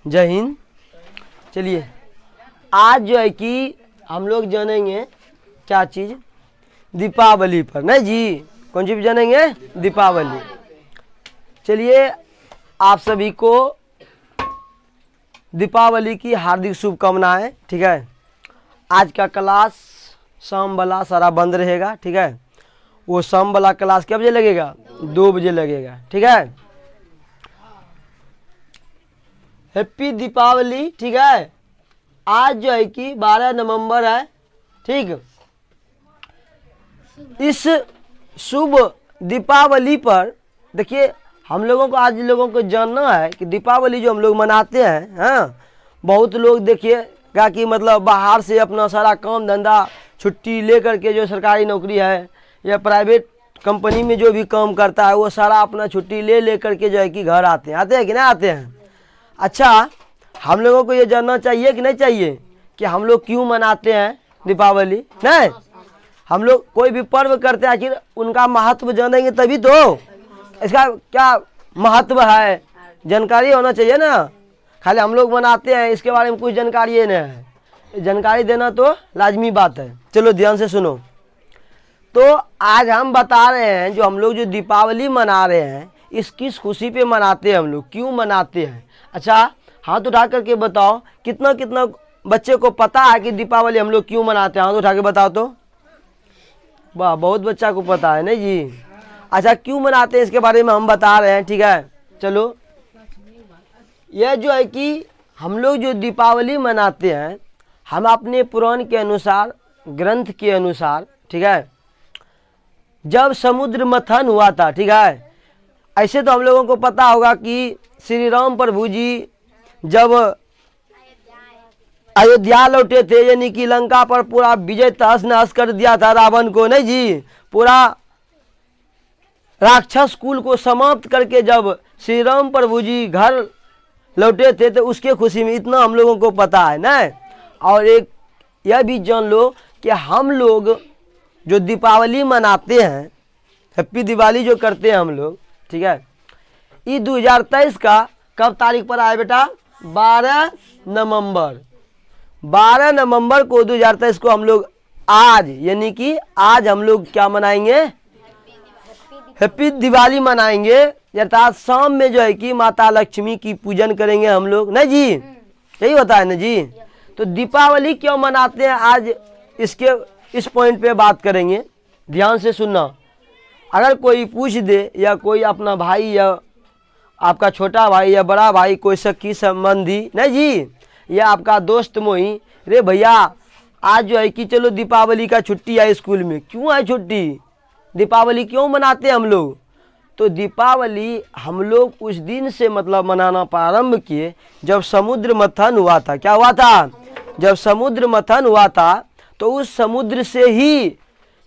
जय हिंद। चलिए आज जो है कि हम लोग जानेंगे क्या चीज़, दीपावली पर। नहीं जी, कौन चीज़ जानेंगे? दीपावली। चलिए आप सभी को दीपावली की हार्दिक शुभकामनाएं। ठीक है, आज का क्लास शाम वाला सारा बंद रहेगा। ठीक है, वो शाम वाला क्लास क्या बजे लगेगा? 2 बजे लगेगा। ठीक है, हैप्पी दीपावली। ठीक है, आज जो है कि 12 नवंबर है। ठीक, इस शुभ दीपावली पर देखिए हम लोगों को आज लोगों को जानना है कि दीपावली जो हम लोग मनाते हैं, हाँ, बहुत लोग देखिएगा कि मतलब बाहर से अपना सारा काम धंधा छुट्टी ले करके, जो सरकारी नौकरी है या प्राइवेट कंपनी में जो भी काम करता है वो सारा अपना छुट्टी ले करके जो है कि घर आते हैं कि नहीं आते हैं। अच्छा, हम लोगों को ये जानना चाहिए कि नहीं चाहिए कि हम लोग क्यों मनाते हैं दीपावली? नहीं, हम लोग कोई भी पर्व करते हैं आखिर उनका महत्व जानेंगे तभी तो, इसका क्या महत्व है जानकारी होना चाहिए ना। खाली हम लोग मनाते हैं इसके बारे में कुछ जानकारी नहीं है, जानकारी देना तो लाजमी बात है। चलो ध्यान से सुनो। तो आज हम बता रहे हैं जो हम लोग जो दीपावली मना रहे हैं इस किस खुशी पे मनाते हैं, हम लोग क्यों मनाते हैं। अच्छा, हाथ उठा करके बताओ कितना कितना बच्चे को पता है कि दीपावली हम लोग क्यों मनाते हैं? हाथ उठा के बताओ तो। वाह, बहुत बच्चा को पता है नहीं जी। अच्छा, क्यों मनाते हैं इसके बारे में हम बता रहे हैं। ठीक है, चलो, यह जो है कि हम लोग जो दीपावली मनाते हैं हम अपने पुराण के अनुसार, ग्रंथ के अनुसार, ठीक है, जब समुद्र मंथन हुआ था, ठीक है, ऐसे तो हम लोगों को पता होगा कि श्री राम प्रभु जी जब अयोध्या लौटे थे, यानी कि लंका पर पूरा विजय तहस नहस कर दिया था रावण को, नहीं जी, पूरा राक्षस कुल को समाप्त करके जब श्री राम प्रभु जी घर लौटे थे तो उसके खुशी में इतना हम लोगों को पता है ना। और एक यह भी जान लो कि हम लोग जो दीपावली मनाते हैं, हैप्पी दिवाली जो करते हैं हम लोग, ठीक है, ये 2023 का कब तारीख पर आया बेटा? 12 नवंबर। 12 नवंबर को 2023 को हम लोग आज, यानी कि आज हम लोग क्या मनाएंगे? हैप्पी दिवाली मनाएंगे। अर्थात शाम में जो है कि माता लक्ष्मी की पूजन करेंगे हम लोग, नहीं जी, यही होता है ना जी। तो दीपावली क्यों मनाते हैं आज, इसके इस पॉइंट पे बात करेंगे, ध्यान से सुनना। अगर कोई पूछ दे या कोई अपना भाई या आपका छोटा भाई या बड़ा भाई, कोई सखी संबंधी, नहीं जी, या आपका दोस्त मोही, रे भैया आज जो है कि चलो दीपावली का छुट्टी है स्कूल में, क्यों है छुट्टी? दीपावली क्यों मनाते हैं हम लोग? तो दीपावली हम लोग उस दिन से मतलब मनाना प्रारंभ किए जब समुद्र मंथन हुआ था। क्या हुआ था? जब समुद्र मंथन हुआ था तो उस समुद्र से ही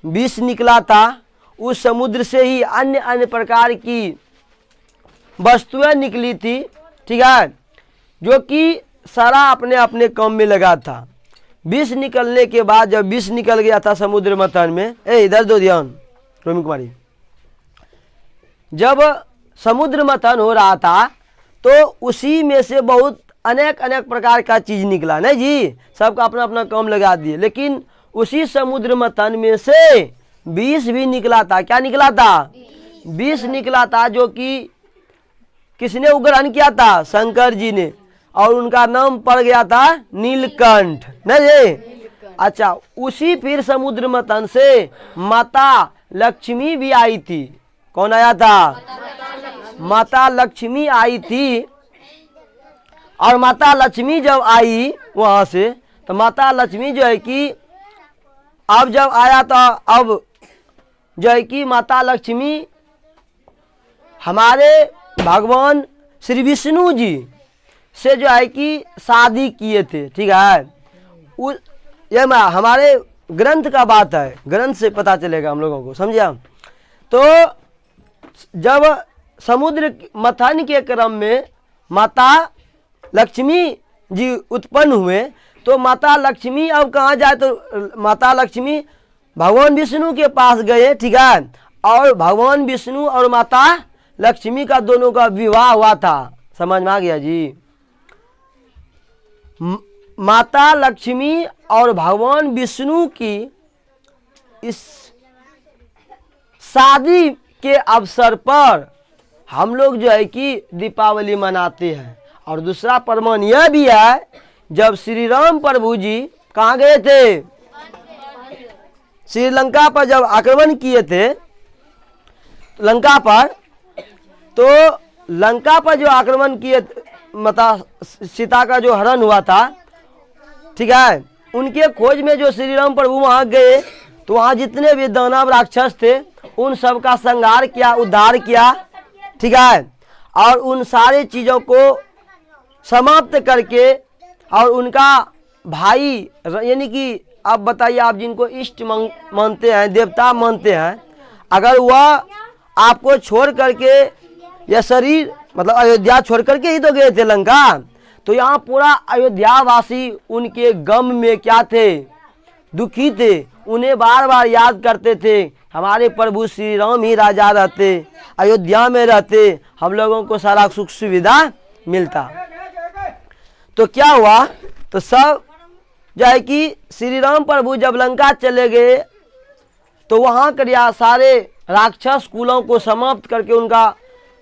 विष निकला था, उस समुद्र से ही अन्य अन्य प्रकार की वस्तुएं निकली थी, ठीक है, जो कि सारा अपने अपने काम में लगा था। विष निकलने के बाद जब विष निकल गया था समुद्र मंथन में, इधर दो ध्यान रोमी कुमारी, जब समुद्र मंथन हो रहा था तो उसी में से बहुत अनेक अनेक प्रकार का चीज निकला, नहीं जी, सबका अपना अपना काम लगा दिए। लेकिन उसी समुद्र मंथन में से विष भी निकला था। क्या निकला था? विष निकला था, जो कि किसने उग्रहण किया था? शंकर जी ने, और उनका नाम पड़ गया था नीलकंठ, नहीं जी। अच्छा, उसी फिर समुद्र मंथन से माता लक्ष्मी भी आई थी। कौन आया था? माता लक्ष्मी आई थी। और माता लक्ष्मी जब आई वहां से, तो माता लक्ष्मी जो है कि अब जब आया तो अब जो है कि माता लक्ष्मी हमारे भगवान श्री विष्णु जी से जो है कि शादी किए थे, ठीक है। ये हमारे ग्रंथ का बात है, ग्रंथ से पता चलेगा हम लोगों को, समझे। तो जब समुद्र मंथन के क्रम में माता लक्ष्मी जी उत्पन्न हुए, तो माता लक्ष्मी अब कहाँ जाए? तो माता लक्ष्मी भगवान विष्णु के पास गए, ठीक है, और भगवान विष्णु और माता लक्ष्मी का दोनों का विवाह हुआ था। समझ में आ गया जी? माता लक्ष्मी और भगवान विष्णु की इस शादी के अवसर पर हम लोग जो है कि दीपावली मनाते हैं। और दूसरा प्रमाण यह भी है, जब श्री राम प्रभु जी कहाँ गए थे, श्रीलंका पर जब आक्रमण किए थे लंका पर, तो लंका पर जो आक्रमण किए माता सीता का जो हरण हुआ था, ठीक है, उनके खोज में जो श्री राम प्रभु वहाँ गए तो वहाँ जितने भी दानव राक्षस थे उन सब का संहार किया, उद्धार किया, ठीक है, और उन सारे चीज़ों को समाप्त करके और उनका भाई यानी कि आप बताइए, आप जिनको इष्ट मानते हैं, देवता मानते हैं, अगर वह आपको छोड़ करके या शरीर मतलब अयोध्या छोड़ करके ही तो गए थे लंका, तो यहाँ पूरा अयोध्या वासी उनके गम में क्या थे, दुखी थे, उन्हें बार बार याद करते थे, हमारे प्रभु श्री राम ही राजा रहते, अयोध्या में रहते, हम लोगों को सारा सुख सुविधा मिलता। तो क्या हुआ, तो सब जो है कि श्री राम प्रभु जब लंका चले गए तो वहाँ कर सारे राक्षस कुलों को समाप्त करके उनका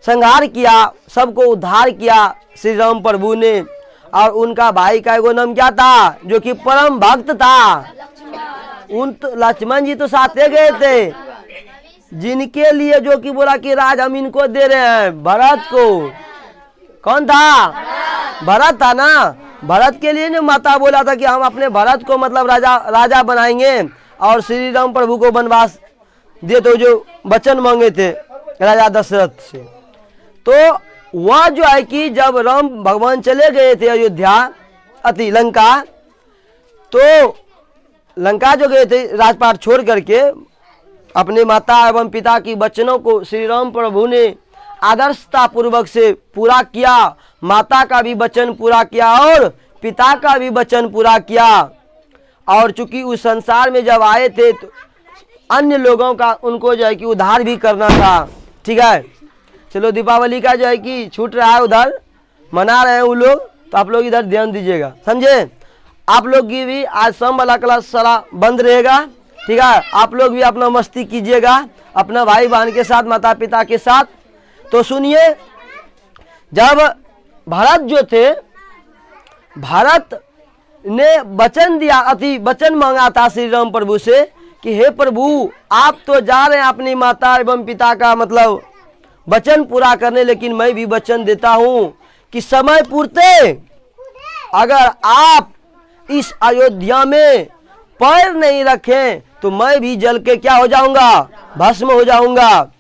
संहार किया, सबको उद्धार किया श्री राम प्रभु ने। और उनका भाई का एगो नाम क्या था, जो कि परम भक्त था, उन तो लक्ष्मण जी तो साथे गए थे, जिनके लिए जो कि बोला कि राज हम इनको दे रहे हैं, भरत को। कौन था, भरत था ना। भरत के लिए ने माता बोला था कि हम अपने भरत को मतलब राजा बनाएंगे और श्री राम प्रभु को वनवास दे, तो जो वचन मांगे थे राजा दशरथ से। तो वह जो है कि जब राम भगवान चले गए थे अयोध्या लंका, तो लंका जो गए थे राजपाट छोड़ करके, अपने माता एवं पिता की वचनों को श्री राम प्रभु ने आदर्शता पूर्वक से पूरा किया, माता का भी वचन पूरा किया और पिता का भी वचन पूरा किया। और चूंकि उस संसार में जब आए थे तो अन्य लोगों का उनको जो है कि उद्धार भी करना था, ठीक है। चलो दीपावली का जो है कि छूट रहा है, उधर मना रहे हैं वो लोग, तो आप लोग इधर ध्यान दीजिएगा, समझे। आप लोग की भी आज शाम वाला क्लास सारा बंद रहेगा, ठीक है। आप लोग भी अपना मस्ती कीजिएगा अपना भाई बहन के साथ, माता पिता के साथ। तो सुनिए, जब भरत जो थे, भरत ने वचन दिया, वचन मांगा था श्री राम प्रभु से कि हे प्रभु, आप तो जा रहे हैं अपनी माता एवं पिता का मतलब वचन पूरा करने, लेकिन मैं भी वचन देता हूँ कि समय पूर्ते अगर आप इस अयोध्या में पैर नहीं रखें तो मैं भी जल के क्या हो जाऊंगा, भस्म हो जाऊंगा,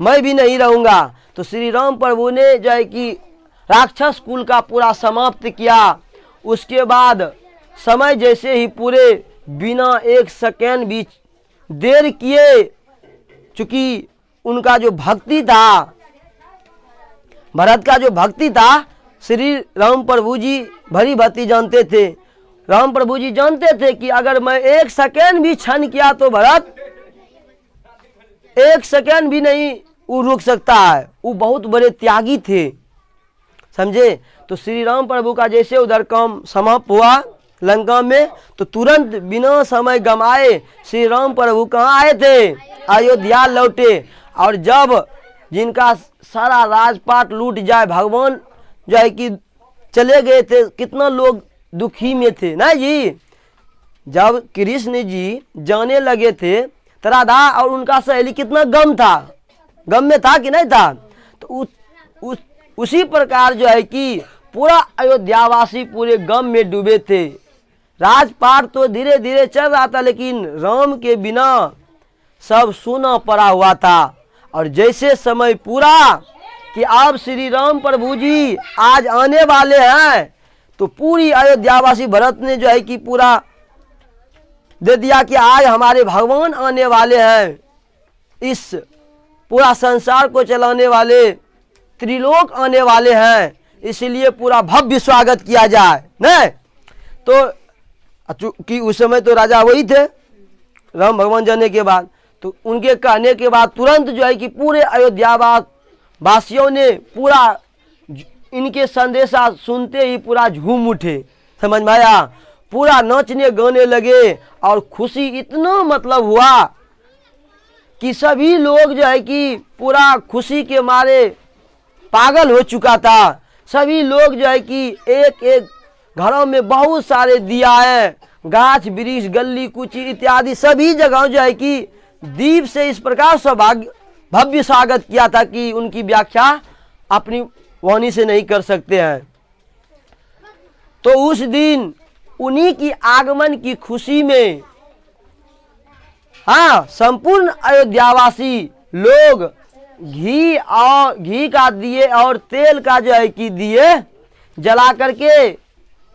मैं भी नहीं रहूंगा। तो श्री राम प्रभु ने जो है कि राक्षस कुल का पूरा समाप्त किया। उसके बाद समय जैसे ही पूरे बिना एक सेकेंड भी देर किए, चूंकि उनका जो भक्ति था, भरत का जो भक्ति था, श्री राम प्रभु जी भरी भक्ति जानते थे। राम प्रभु जी जानते थे कि अगर मैं एक सेकेंड भी क्षण किया तो भरत एक सेकेंड भी नहीं वो रुक सकता है, वो बहुत बड़े त्यागी थे, समझे। तो श्री राम प्रभु का जैसे उधर काम समाप्त हुआ लंका में, तो तुरंत बिना समय गमाए श्री राम प्रभु कहाँ आए थे, अयोध्या लौटे। और जब जिनका सारा राजपाट लूट जाए, भगवान जो है कि चले गए थे, कितना लोग दुखी में थे ना जी। जब कृष्ण जी जाने लगे थे तो राधा और उनका सहेली कितना गम में था कि नहीं था। तो उसी प्रकार जो है कि पूरा अयोध्यावासी पूरे गम में डूबे थे। राजपाट तो धीरे धीरे चल रहा था, लेकिन राम के बिना सब सूना पड़ा हुआ था। और जैसे समय पूरा कि अब श्री राम प्रभु जी आज आने वाले हैं, तो पूरी अयोध्यावासी भरत ने जो है कि पूरा दे दिया कि आज हमारे भगवान आने वाले हैं, इस पूरा संसार को चलाने वाले त्रिलोक आने वाले हैं, इसलिए पूरा भव्य स्वागत किया जाए न। तो कि उस समय तो राजा वही थे राम भगवान जाने के बाद, तो उनके कहने के बाद तुरंत जो है कि पूरे अयोध्या वासियों ने पूरा इनके संदेशा सुनते ही पूरा झूम उठे समझ में आया। पूरा नाचने गाने लगे और खुशी इतना मतलब हुआ कि सभी लोग जो है कि पूरा खुशी के मारे पागल हो चुका था। सभी लोग जो है कि एक एक घरों में बहुत सारे दियाएं, गाछ वृक्ष, गली कुची इत्यादि सभी जगहों जो है कि दीप से इस प्रकार से भव्य स्वागत किया था कि उनकी व्याख्या अपनी वाणी से नहीं कर सकते हैं। तो उस दिन उन्हीं की आगमन की खुशी में हाँ संपूर्ण अयोध्यावासी लोग घी का दिए और तेल का जो है कि दिए जला करके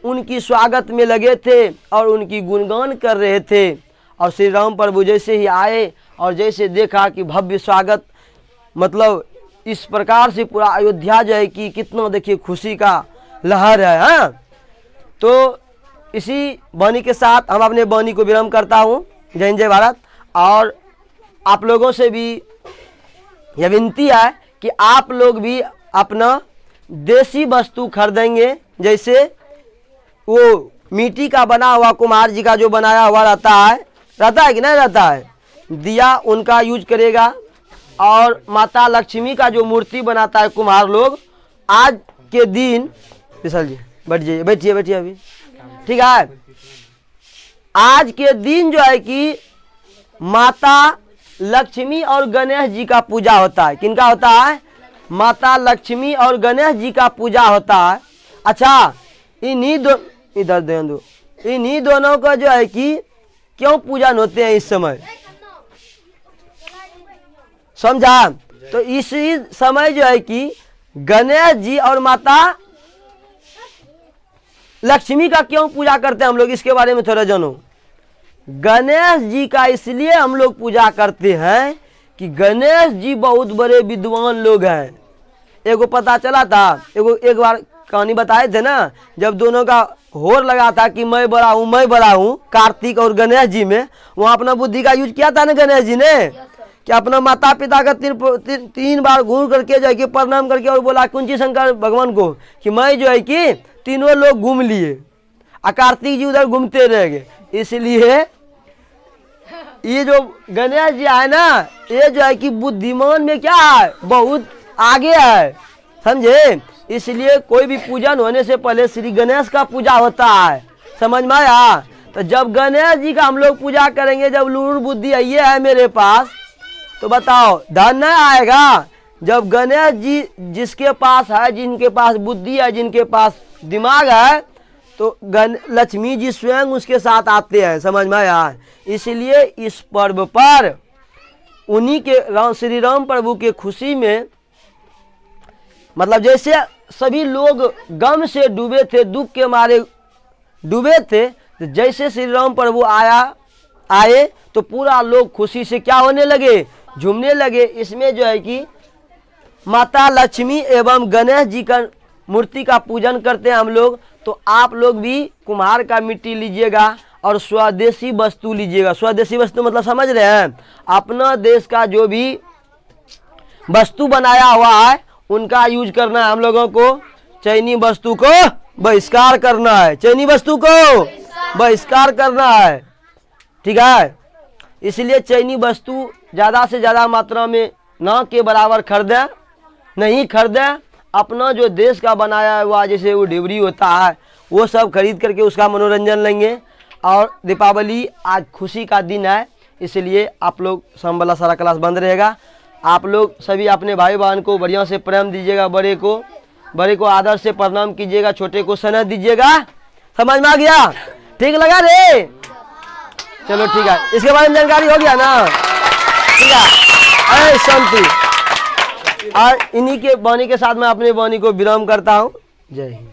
उनकी स्वागत में लगे थे और उनकी गुणगान कर रहे थे। और श्री राम प्रभु जैसे ही आए और जैसे देखा कि भव्य स्वागत मतलब इस प्रकार से पूरा अयोध्या जो है कि कितना देखिए खुशी का लहर है। हाँ, तो इसी वाणी के साथ हम अपने वाणी को विराम करता हूँ। जय हिंद, जय भारत। और आप लोगों से भी यह विनती है कि आप लोग भी अपना देसी वस्तु खरीदेंगे, जैसे वो मिट्टी का बना हुआ कुम्हार जी का जो बनाया हुआ रहता है कि नहीं रहता है, दिया उनका यूज करेगा। और माता लक्ष्मी का जो मूर्ति बनाता है कुम्हार लोग, आज के दिन विशाल जी बैठिए अभी, ठीक है। आज के दिन जो है कि माता लक्ष्मी और गणेश जी का पूजा होता है। किनका होता है? माता लक्ष्मी और गणेश जी का पूजा होता है। अच्छा, इन्हीं दोनों का जो है कि क्यों पूजन होते हैं इस समय, समझा? तो इसी समय जो है कि गणेश जी और माता लक्ष्मी का क्यों पूजा करते हैं हम लोग, इसके बारे में थोड़ा जानो। गणेश जी का इसलिए हम लोग पूजा करते हैं कि गणेश जी बहुत बड़े विद्वान लोग हैं। एगो पता चला था, एक बार कहानी बताए थे ना, जब दोनों का होर लगा था कि मैं बड़ा हूँ कार्तिक और गणेश जी में, वहाँ अपना बुद्धि का यूज किया था ना गणेश जी ने, कि अपना माता पिता का तीन बार घूम करके जो है कि प्रणाम करके और बोला कुंची शंकर भगवान को कि मैं जो है कि तीनों लोग घूम लिए और कार्तिक जी उधर घूमते रह गए। इसलिए ये जो गणेश जी है ना, ये जो है कि बुद्धिमान में क्या है, बहुत आगे है, समझे। इसलिए कोई भी पूजन होने से पहले श्री गणेश का पूजा होता है, समझ में आया। तो जब गणेश जी का हम लोग पूजा करेंगे, जब लूर बुद्धि ये है मेरे पास, तो बताओ धन नहीं आएगा। जब गणेश जी जिसके पास है, जिनके पास बुद्धि है, जिनके पास दिमाग है, तो लक्ष्मी जी स्वयं उसके साथ आते हैं, समझ में आया। इसलिए इस पर्व पर उन्हीं के श्री राम प्रभु के खुशी में, मतलब जैसे सभी लोग गम से डूबे थे, दुख के मारे डूबे थे, तो जैसे श्री राम प्रभु आए तो पूरा लोग खुशी से क्या होने लगे, झूमने लगे। इसमें जो है कि माता लक्ष्मी एवं गणेश जी का मूर्ति का पूजन करते हैं हम लोग। तो आप लोग भी कुम्हार का मिट्टी लीजिएगा और स्वदेशी वस्तु लीजिएगा। स्वदेशी वस्तु मतलब समझ रहे हैं, अपना देश का जो भी वस्तु बनाया हुआ है उनका यूज करना है हम लोगों को। चीनी वस्तु को बहिष्कार करना है, चीनी वस्तु को बहिष्कार करना है, ठीक है। इसलिए चीनी वस्तु ज़्यादा से ज़्यादा मात्रा में ना के बराबर खरीदें, नहीं खरीदें। अपना जो देश का बनाया हुआ जैसे वो डिबरी होता है वो सब खरीद करके उसका मनोरंजन लेंगे। और दीपावली आज खुशी का दिन है, इसलिए आप लोग शाम वाला सारा क्लास बंद रहेगा। आप लोग सभी अपने भाई बहन को बढ़िया से प्रेम दीजिएगा, बड़े को आदर से प्रणाम कीजिएगा, छोटे को स्नेह दीजिएगा। समझ में आ गया? ठीक लगा रे? चलो ठीक है, इसके बारे में जानकारी हो गया ना? ठीक है, शांति। और इन्हीं के वाणी के साथ मैं अपने वाणी को विराम करता हूँ। जय हिंद।